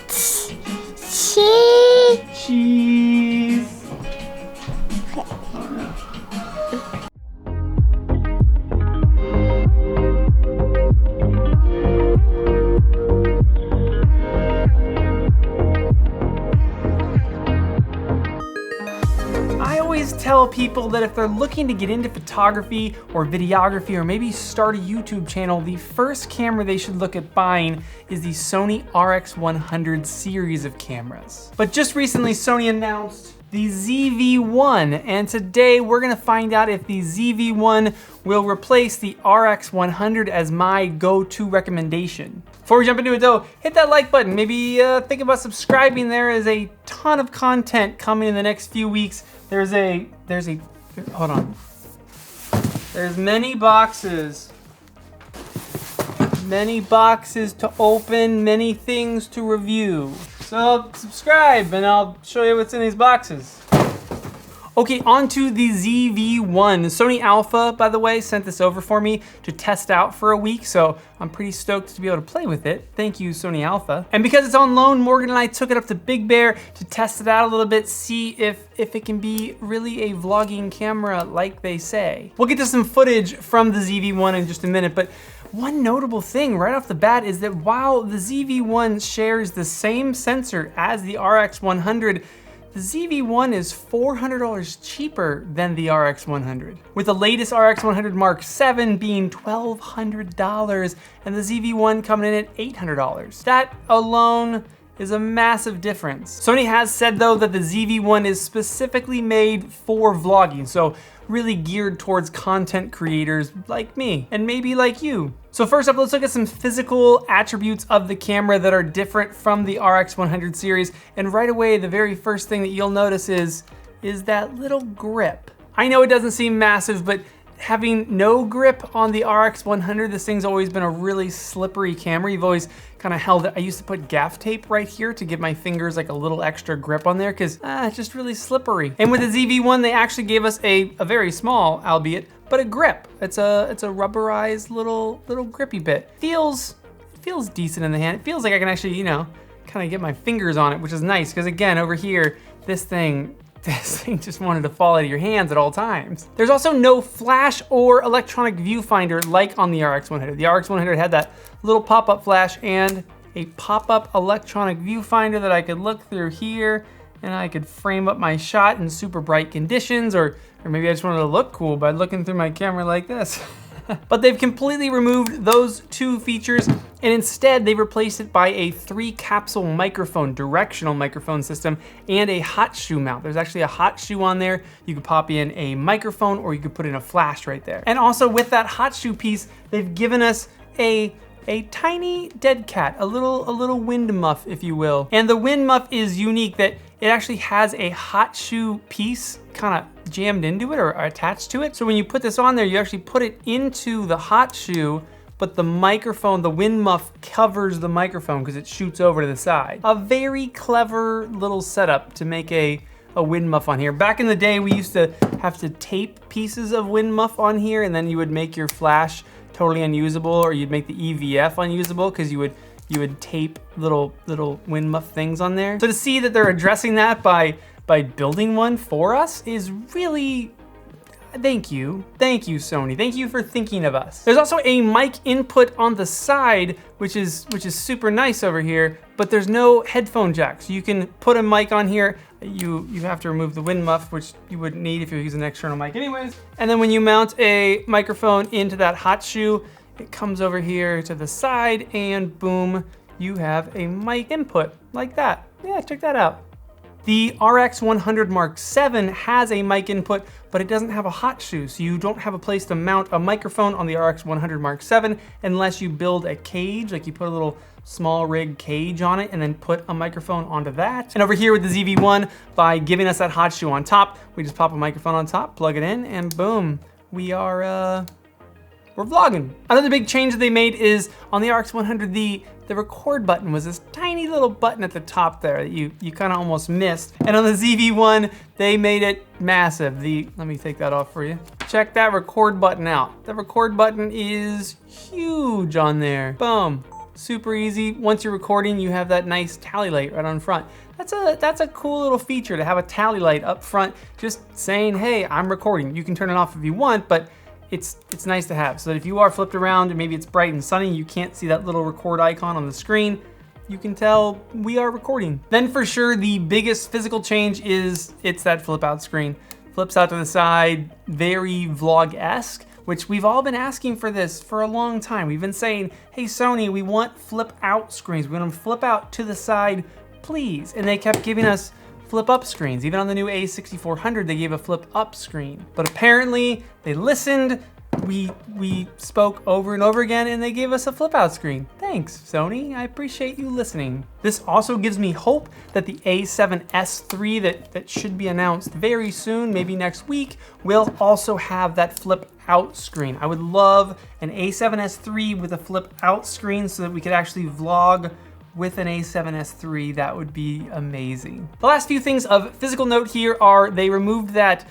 Cheese. Cheese. I always tell people that if they're looking to get into photography or videography or maybe start a YouTube channel, the first camera they should look at buying is the Sony RX100 series of cameras. But just recently, Sony announced the ZV-1, and today we're gonna find out if the ZV-1 will replace the RX100 as my go-to recommendation. Before we jump into it though, hit that like button. Maybe think about subscribing. There is a ton of content coming in the next few weeks. Hold on. There's many boxes to open, many things to review. So subscribe and I'll show you what's in these boxes. Okay, on to the ZV-1. Sony Alpha, by the way, sent this over for me to test out for a week, so I'm pretty stoked to be able to play with it. Thank you, Sony Alpha. And because it's on loan, Morgan and I took it up to Big Bear to test it out a little bit, see if it can be really a vlogging camera like they say. We'll get to some footage from the ZV-1 in just a minute, but one notable thing right off the bat is that while the ZV-1 shares the same sensor as the RX100, the ZV-1 is $400 cheaper than the RX100, with the latest RX100 Mark 7 being $1,200 and the ZV-1 coming in at $800. That alone is a massive difference. Sony has said though that the ZV-1 is specifically made for vlogging, so really geared towards content creators like me, and maybe like you. So first up, let's look at some physical attributes of the camera that are different from the RX100 series. And right away, the very first thing that you'll notice is that little grip. I know it doesn't seem massive, but having no grip on the RX100, this thing's always been a really slippery camera. You've always kind of held it. I used to put gaff tape right here to give my fingers like a little extra grip on there because it's just really slippery. And with the ZV-1, they actually gave us a very small, albeit, but a grip. It's a rubberized little grippy bit. Feels decent in the hand. It feels like I can actually, kind of get my fingers on it, which is nice because again, over here, this thing just wanted to fall out of your hands at all times. There's also no flash or electronic viewfinder like on the RX100. The RX100 had that little pop-up flash and a pop-up electronic viewfinder that I could look through here and I could frame up my shot in super bright conditions, or maybe I just wanted to look cool by looking through my camera like this. But they've completely removed those two features and instead they replaced it by a 3-capsule microphone, directional microphone system, and a hot shoe mount. There's actually a hot shoe on there. You could pop in a microphone or you could put in a flash right there. And also with that hot shoe piece, they've given us a tiny dead cat, a little wind muff, if you will. And the wind muff is unique that it actually has a hot shoe piece kind of jammed into it or attached to it. So when you put this on there, you actually put it into the hot shoe, but the microphone, the wind muff covers the microphone because it shoots over to the side. A very clever little setup to make a wind muff on here. Back in the day, we used to have to tape pieces of wind muff on here and then you would make your flash totally unusable, or you'd make the EVF unusable because you would tape little wind muff things on there. So to see that they're addressing that by building one for us is really, thank you Sony. Thank you for thinking of us. There's also a mic input on the side, which is super nice over here, but there's no headphone jack. So you can put a mic on here. You have to remove the wind muff, which you wouldn't need if you're using an external mic anyways. And then when you mount a microphone into that hot shoe, it comes over here to the side and boom, you have a mic input like that. Yeah, check that out. The RX100 Mark 7 has a mic input, but it doesn't have a hot shoe, so you don't have a place to mount a microphone on the RX100 Mark 7 unless you build a cage, like you put a little small rig cage on it and then put a microphone onto that. And over here with the ZV-1, by giving us that hot shoe on top, we just pop a microphone on top, plug it in, and boom, we're vlogging. Another big change that they made is on the RX100, the record button was this tiny little button at the top there that you kind of almost missed. And on the ZV-1, they made it massive. Let me take that off for you. Check that record button out. The record button is huge on there. Boom. super easy. Once you're recording, you have that nice tally light right on front. That's a cool little feature to have a tally light up front, just saying, hey, I'm recording. You can turn it off if you want, but it's nice to have so that if you are flipped around and maybe it's bright and sunny, you can't see that little record icon on the screen, you can tell we are recording. Then for sure, the biggest physical change is it's that flip out screen. Flips out to the side, very vlog-esque, which we've all been asking for this for a long time. We've been saying, hey Sony, we want flip out screens. We want them to flip out to the side, please. And they kept giving us flip up screens. Even on the new A6400, they gave a flip up screen. But apparently they listened, we spoke over and over again, and they gave us a flip out screen. Thanks, Sony, I appreciate you listening. This also gives me hope that the A7S III that should be announced very soon, maybe next week, will also have that flip out screen. I would love an A7S III with a flip out screen so that we could actually vlog with an A7S III. That would be amazing. The last few things of physical note here are they removed that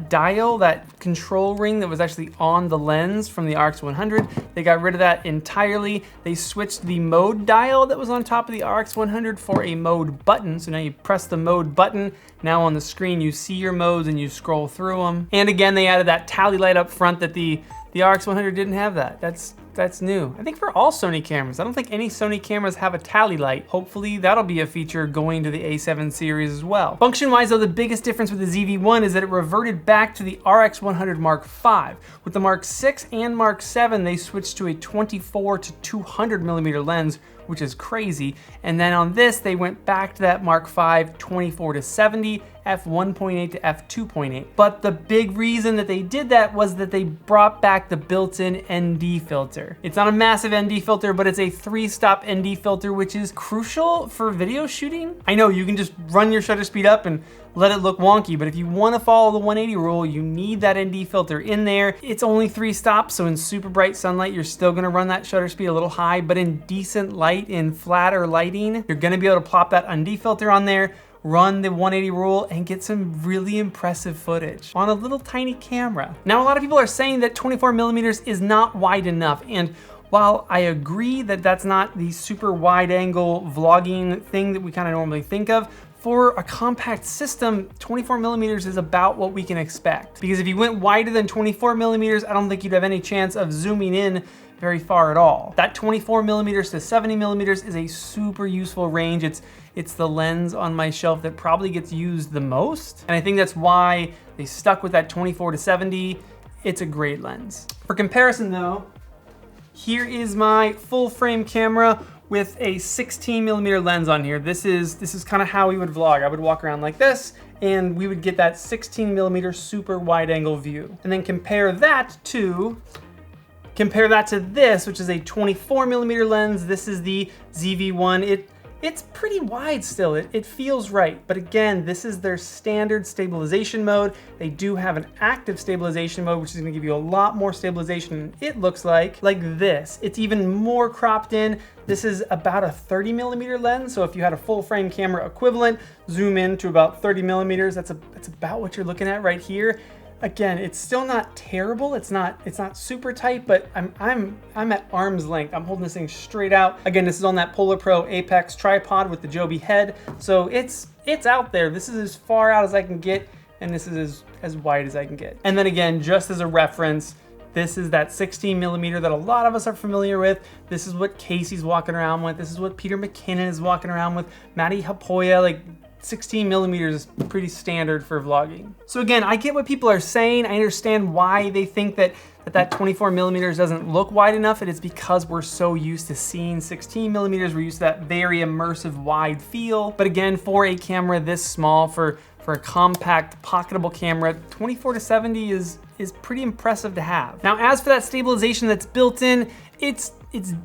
dial, that control ring that was actually on the lens from the RX100. They got rid of that entirely. They switched the mode dial that was on top of the RX100 for a mode button. So now you press the mode button. Now on the screen, you see your modes and you scroll through them. And again, they added that tally light up front that the RX100 didn't have that. That's new. I think for all Sony cameras. I don't think any Sony cameras have a tally light. Hopefully that'll be a feature going to the A7 series as well. Function-wise though, the biggest difference with the ZV-1 is that it reverted back to the RX100 Mark V. With the Mark VI and Mark VII, they switched to a 24 to 200 millimeter lens, which is crazy. And then on this, they went back to that Mark V 24 to 70, f1.8 to f2.8. But the big reason that they did that was that they brought back the built-in ND filter. It's not a massive ND filter, but it's a 3-stop ND filter, which is crucial for video shooting. I know you can just run your shutter speed up and let it look wonky, but if you want to follow the 180 rule, you need that ND filter in there. It's only 3 stops, so in super bright sunlight, you're still gonna run that shutter speed a little high, but in decent light, in flatter lighting, you're gonna be able to plop that ND filter on there, run the 180 rule, and get some really impressive footage on a little tiny camera. Now, a lot of people are saying that 24 millimeters is not wide enough, and while I agree that that's not the super wide angle vlogging thing that we kind of normally think of, for a compact system, 24 millimeters is about what we can expect. Because if you went wider than 24 millimeters, I don't think you'd have any chance of zooming in very far at all. That 24 millimeters to 70 millimeters is a super useful range. It's the lens on my shelf that probably gets used the most. And I think that's why they stuck with that 24 to 70. It's a great lens. For comparison though, here is my full frame camera with a 16 millimeter lens on here. This is kind of how we would vlog. I would walk around like this and we would get that 16 millimeter super wide angle view. And then compare that to this, which is a 24 millimeter lens. This is the ZV-1. It's pretty wide still. It feels right. But again, this is their standard stabilization mode. They do have an active stabilization mode, which is gonna give you a lot more stabilization. It looks like this. It's even more cropped in. This is about a 30 millimeter lens. So if you had a full frame camera equivalent, zoom in to about 30 millimeters, that's about what you're looking at right here. Again, it's still not terrible. It's not super tight, but I'm at arm's length. I'm holding this thing straight out. Again, this is on that Polar Pro Apex tripod with the Joby head. So it's out there. This is as far out as I can get, and this is as wide as I can get. And then again, just as a reference, this is that 16 millimeter that a lot of us are familiar with. This is what Casey's walking around with. This is what Peter McKinnon is walking around with. Matty Hapoya, like 16 millimeters is pretty standard for vlogging. So again, I get what people are saying. I understand why they think that 24 millimeters doesn't look wide enough. It is because we're so used to seeing 16 millimeters. We're used to that very immersive wide feel. But again, for a camera this small, for a compact pocketable camera, 24 to 70 is pretty impressive to have. Now, as for that stabilization that's built in, it's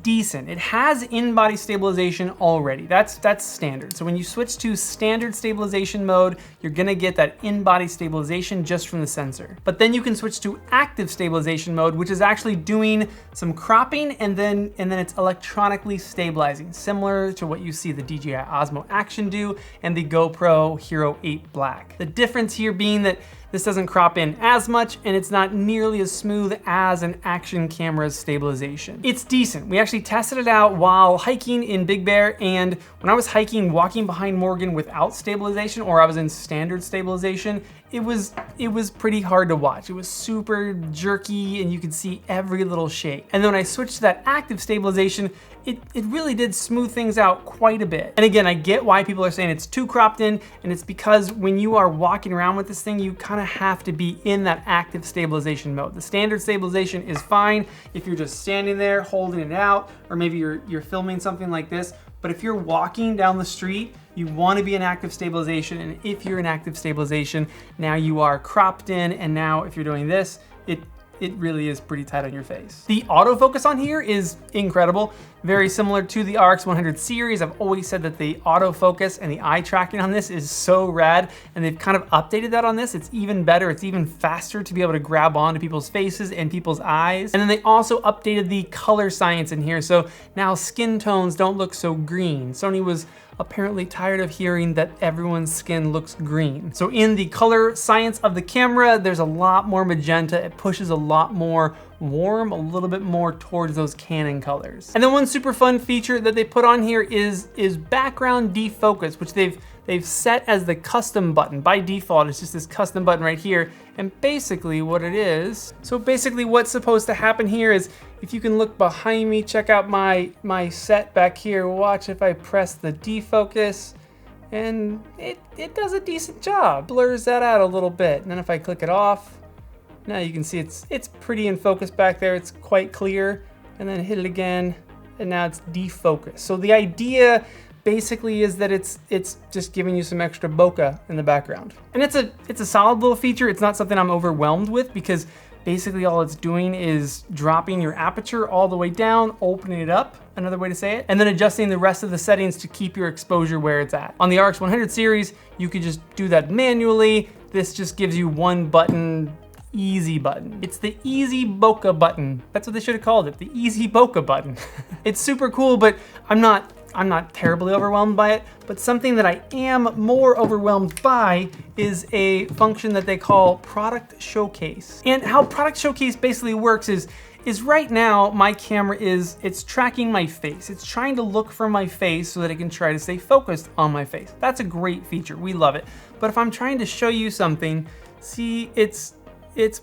decent. It has in-body stabilization already. That's standard. So when you switch to standard stabilization mode, you're gonna get that in-body stabilization just from the sensor. But then you can switch to active stabilization mode, which is actually doing some cropping and then it's electronically stabilizing, similar to what you see the DJI Osmo Action do and the GoPro Hero 8 Black. The difference here being that this doesn't crop in as much and it's not nearly as smooth as an action camera's stabilization. It's decent. decent. We actually tested it out while hiking in Big Bear, and when I was hiking, walking behind Morgan without stabilization, or I was in standard stabilization, it was pretty hard to watch. It was super jerky and you could see every little shape. And then when I switched to that active stabilization, it really did smooth things out quite a bit. And again, I get why people are saying it's too cropped in, and it's because when you are walking around with this thing, you kind of have to be in that active stabilization mode. The standard stabilization is fine if you're just standing there holding it out, or maybe you're filming something like this. But if you're walking down the street, you want to be in active stabilization, and if you're in active stabilization, now you are cropped in, and now if you're doing this, it really is pretty tight on your face. The autofocus on here is incredible. Very similar to the RX100 series. I've always said that the autofocus and the eye tracking on this is so rad, and they've kind of updated that on this. It's even better, it's even faster to be able to grab onto people's faces and people's eyes. And then they also updated the color science in here, so now skin tones don't look so green. Sony was apparently tired of hearing that everyone's skin looks green. So in the color science of the camera, there's a lot more magenta. It pushes a lot more warm, a little bit more towards those Canon colors. And then one super fun feature that they put on here is background defocus, which they've set as the custom button. By default, it's just this custom button right here. And basically what it is, so basically what's supposed to happen here is, if you can look behind me, check out my set back here. Watch if I press the defocus, and it does a decent job. Blurs that out a little bit. And then if I click it off, now you can see it's pretty in focus back there. It's quite clear. And then hit it again, and now it's defocused. So the idea basically is that it's just giving you some extra bokeh in the background. And it's a solid little feature. It's not something I'm overwhelmed with, because basically all it's doing is dropping your aperture all the way down, opening it up, another way to say it, and then adjusting the rest of the settings to keep your exposure where it's at. On the RX100 series, you could just do that manually. This just gives you one button, easy button. It's the easy bokeh button. That's what they should have called it, the easy bokeh button. It's super cool, but I'm not terribly overwhelmed by it, but something that I am more overwhelmed by is a function that they call Product Showcase. And how Product Showcase basically works is right now my camera it's tracking my face. It's trying to look for my face so that it can try to stay focused on my face. That's a great feature, we love it. But if I'm trying to show you something, see, it's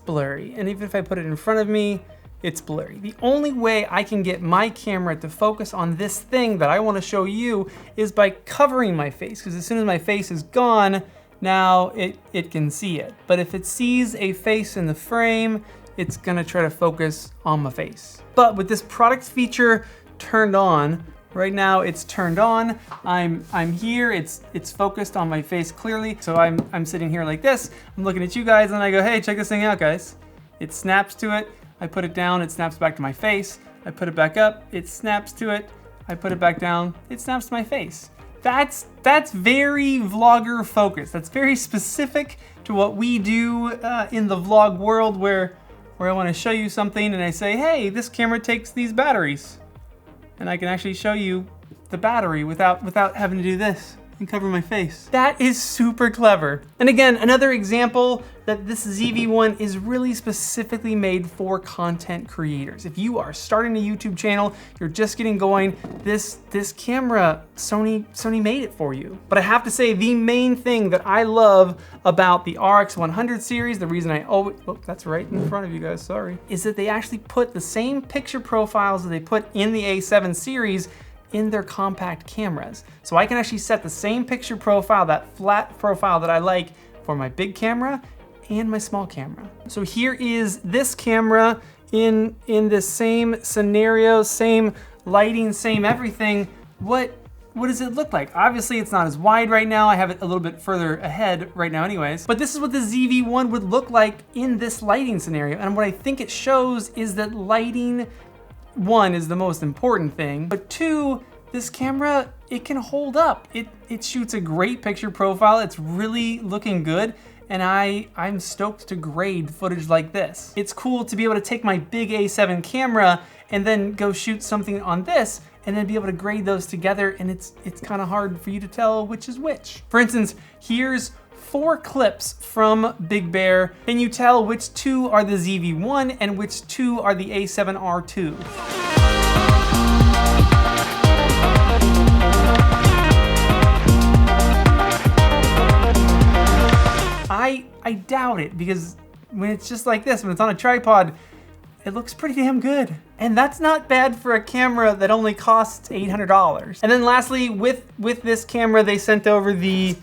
blurry. And even if I put it in front of me, it's blurry. The only way I can get my camera to focus on this thing that I want to show you is by covering my face, because as soon as my face is gone, now it can see it. But if it sees a face in the frame, it's gonna try to focus on my face. But with this product feature turned on, right now it's turned on, I'm here, it's focused on my face clearly. So I'm sitting here like this, I'm looking at you guys, and I go, hey, check this thing out, guys. It snaps to it, I put it down, it snaps back to my face. I put it back up, it snaps to it. I put it back down, it snaps to my face. That's very vlogger focused. That's very specific to what we do in the vlog world, where I want to show you something and I say, hey, this camera takes these batteries. And I can actually show you the battery without having to do this and cover my face. That is super clever. And again, another example that this ZV-1 is really specifically made for content creators. If you are starting a YouTube channel, you're just getting going, this camera, Sony made it for you. But I have to say, the main thing that I love about the RX100 series, the reason I always, oh, that's right in front of you guys, sorry, is that they actually put the same picture profiles that they put in the A7 series in their compact cameras. So I can actually set the same picture profile, that flat profile that I like, for my big camera and my small camera. So here is this camera in this same scenario, same lighting, same everything. What does it look like? Obviously it's not as wide right now. I have it a little bit further ahead right now anyways, but this is what the ZV-1 would look like in this lighting scenario. And what I think it shows is that lighting, one, is the most important thing, but two, this camera, it can hold up. It shoots a great picture profile. It's really looking good. And I'm stoked to grade footage like this. It's cool to be able to take my big A7 camera and then go shoot something on this and then be able to grade those together, and it's kind of hard for you to tell which is which. For instance, here's 4 clips from Big Bear. Can you tell which 2 are the ZV-1 and which 2 are the A7R2? I doubt it, because when it's just like this, when it's on a tripod, it looks pretty damn good. And that's not bad for a camera that only costs $800. And then lastly, with this camera, they sent over this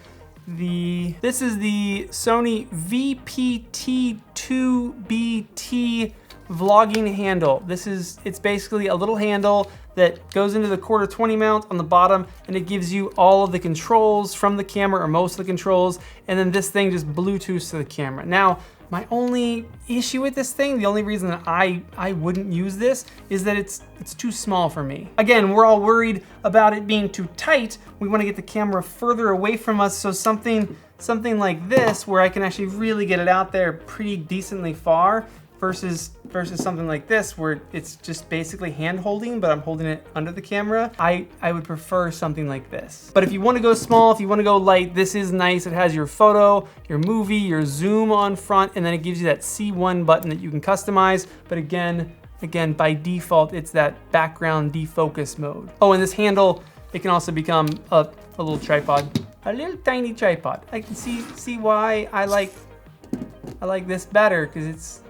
is the Sony VPT2BT vlogging handle. It's basically a little handle that goes into the quarter 20 mount on the bottom, and it gives you all of the controls from the camera, or most of the controls, and then this thing just Bluetooths to the camera. Now, my only issue with this thing, the only reason that I wouldn't use this, is that it's too small for me. Again, we're all worried about it being too tight. We want to get the camera further away from us, so something like this, where I can actually really get it out there pretty decently far, versus something like this, where it's just basically hand holding, but I'm holding it under the camera. I would prefer something like this. But if you want to go small, if you want to go light, this is nice. It has your photo, your movie, your zoom on front, and then it gives you that C1 button that you can customize. But again, by default, it's that background defocus mode. Oh, and this handle, it can also become a little tripod, a little tiny tripod. I can see why I like this better, because it's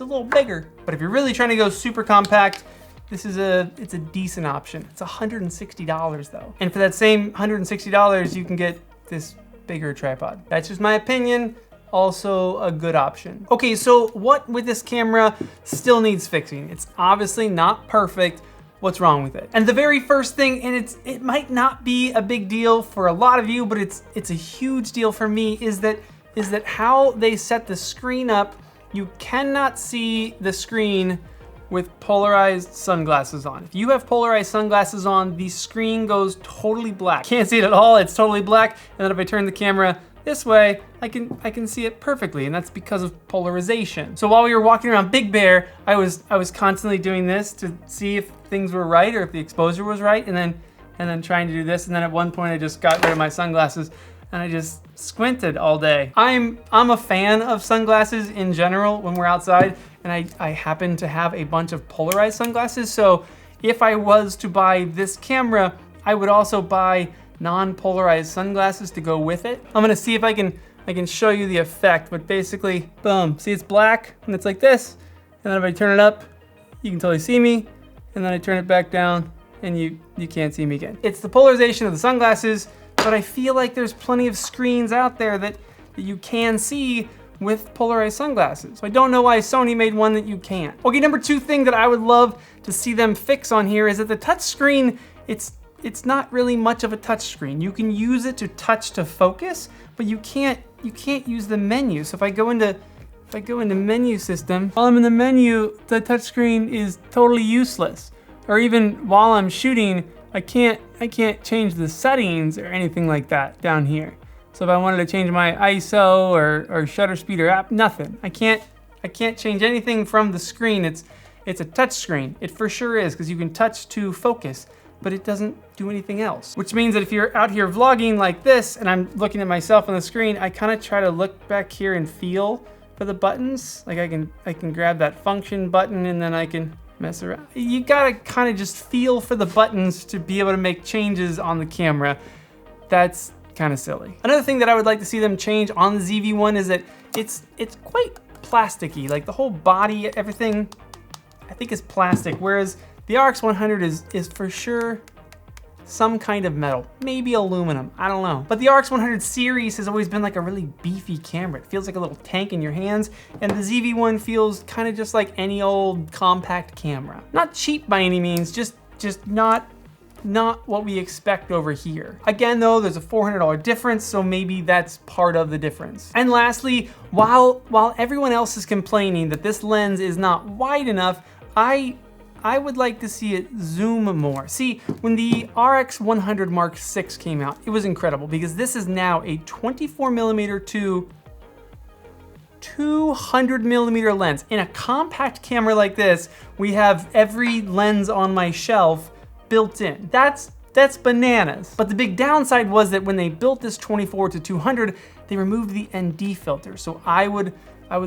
a little bigger. But if you're really trying to go super compact, it's a decent option. It's $160 though. And for that same $160, you can get this bigger tripod. That's just my opinion. Also a good option. Okay, so what with this camera still needs fixing? It's obviously not perfect. What's wrong with it? And the very first thing, and it might not be a big deal for a lot of you, but it's a huge deal for me, is that how they set the screen up. You cannot see the screen with polarized sunglasses on. If you have polarized sunglasses on, the screen goes totally black. Can't see it at all, it's totally black. And then if I turn the camera this way, I can see it perfectly, and that's because of polarization. So while we were walking around Big Bear, I was constantly doing this to see if things were right, or if the exposure was right, and then trying to do this. And then at one point I just got rid of my sunglasses and I just squinted all day. I'm a fan of sunglasses in general when we're outside, and I happen to have a bunch of polarized sunglasses. So if I was to buy this camera, I would also buy non-polarized sunglasses to go with it. I'm gonna see if I can show you the effect, but basically, boom, see it's black and it's like this, and then if I turn it up, you can totally see me, and then I turn it back down and you can't see me again. It's the polarization of the sunglasses, but I feel like there's plenty of screens out there that you can see with polarized sunglasses. So I don't know why Sony made one that you can't. Okay, number two thing that I would love to see them fix on here is that the touch screen, it's not really much of a touch screen. You can use it to touch to focus, but you can't use the menu. So if I go into menu system, while I'm in the menu, the touch screen is totally useless. Or even while I'm shooting, I can't change the settings or anything like that down here. So if I wanted to change my ISO or shutter speed or app, nothing. I can't change anything from the screen. It's a touch screen. It for sure is, because you can touch to focus, but it doesn't do anything else. Which means that if you're out here vlogging like this and I'm looking at myself on the screen, I kind of try to look back here and feel for the buttons. Like I can grab that function button and then I can mess around. You gotta kind of just feel for the buttons to be able to make changes on the camera. That's kind of silly. Another thing that I would like to see them change on the ZV-1 is that it's quite plasticky. Like the whole body, everything, I think is plastic, whereas the RX100 is for sure some kind of metal, maybe aluminum, I don't know. But the RX100 series has always been like a really beefy camera. It feels like a little tank in your hands, and the ZV-1 feels kind of just like any old compact camera. Not cheap by any means, just not what we expect over here. Again though, there's a $400 difference, so maybe that's part of the difference. And lastly, while everyone else is complaining that this lens is not wide enough, I would like to see it zoom more. See, when the RX100 Mark VI came out, it was incredible because this is now a 24mm to 200mm lens. In a compact camera like this, we have every lens on my shelf built in. That's bananas. But the big downside was that when they built this 24 to 200, they removed the ND filter. So I would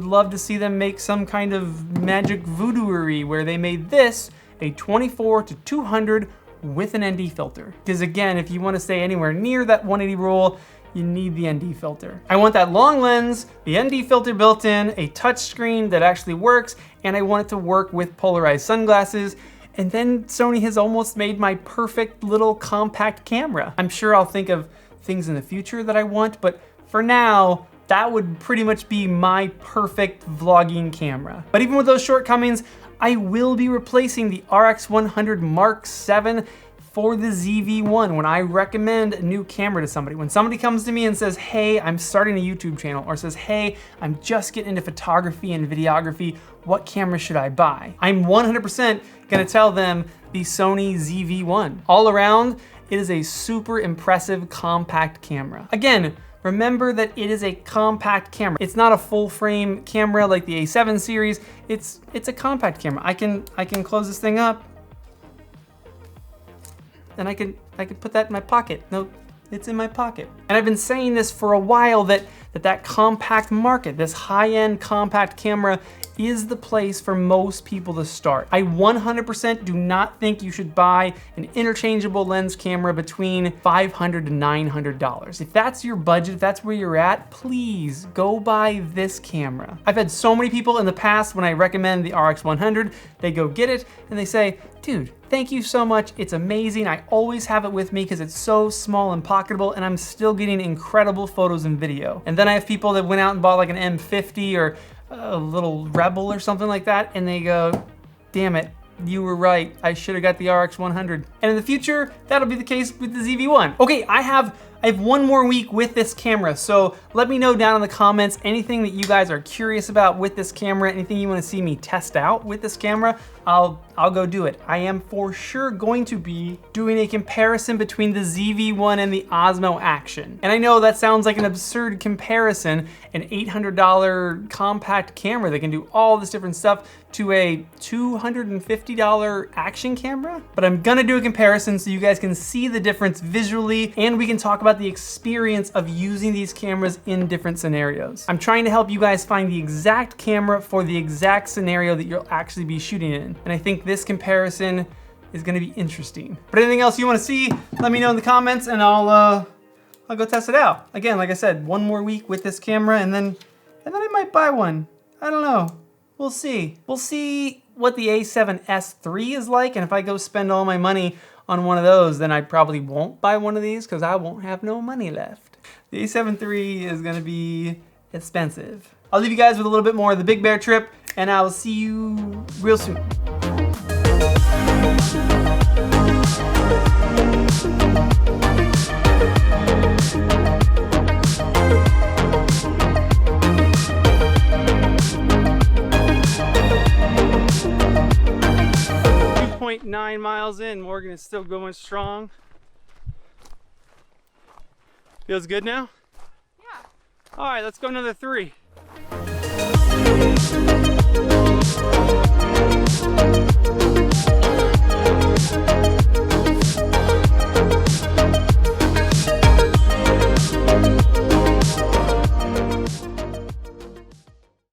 love to see them make some kind of magic voodooery where they made this a 24 to 200 with an ND filter. Because again, if you want to stay anywhere near that 180 roll, you need the ND filter. I want that long lens, the ND filter built in, a touch screen that actually works, and I want it to work with polarized sunglasses. And then Sony has almost made my perfect little compact camera. I'm sure I'll think of things in the future that I want, but for now, that would pretty much be my perfect vlogging camera. But even with those shortcomings, I will be replacing the RX100 Mark VII for the ZV-1 when I recommend a new camera to somebody. When somebody comes to me and says, hey, I'm starting a YouTube channel, or says, hey, I'm just getting into photography and videography, what camera should I buy? I'm 100% gonna tell them the Sony ZV-1. All around, it is a super impressive compact camera. Again, remember that it is a compact camera. It's not a full frame camera like the A7 series. It's a compact camera. I can close this thing up, and I can put that in my pocket. No, it's in my pocket. And I've been saying this for a while that compact market, this high-end compact camera, is the place for most people to start. I 100% do not think you should buy an interchangeable lens camera between $500 to $900. If that's your budget, if that's where you're at, please go buy this camera. I've had so many people in the past when I recommend the RX100, they go get it and they say, dude, thank you so much, it's amazing. I always have it with me because it's so small and pocketable, and I'm still getting incredible photos and video. And then I have people that went out and bought like an M50 or a little Rebel or something like that, and they go, damn it, you were right, I should have got the RX100. And in the future, that'll be the case with the ZV-1. Okay, I have one more week with this camera, so let me know down in the comments anything that you guys are curious about with this camera, anything you want to see me test out with this camera. I'll go do it. I am for sure going to be doing a comparison between the ZV-1 and the Osmo Action. And I know that sounds like an absurd comparison, an $800 compact camera that can do all this different stuff to a $250 action camera. But I'm gonna do a comparison so you guys can see the difference visually, and we can talk about the experience of using these cameras in different scenarios. I'm trying to help you guys find the exact camera for the exact scenario that you'll actually be shooting in. And I think this comparison is gonna be interesting. But anything else you wanna see, let me know in the comments and I'll go test it out. Again, like I said, one more week with this camera and then I might buy one. I don't know, we'll see. We'll see what the A7S III is like, and if I go spend all my money on one of those, then I probably won't buy one of these because I won't have no money left. The A7 III is gonna be expensive. I'll leave you guys with a little bit more of the Big Bear trip, and I'll see you real soon. .9 miles in, Morgan is still going strong. Feels good now? Yeah. All right, let's go another 3.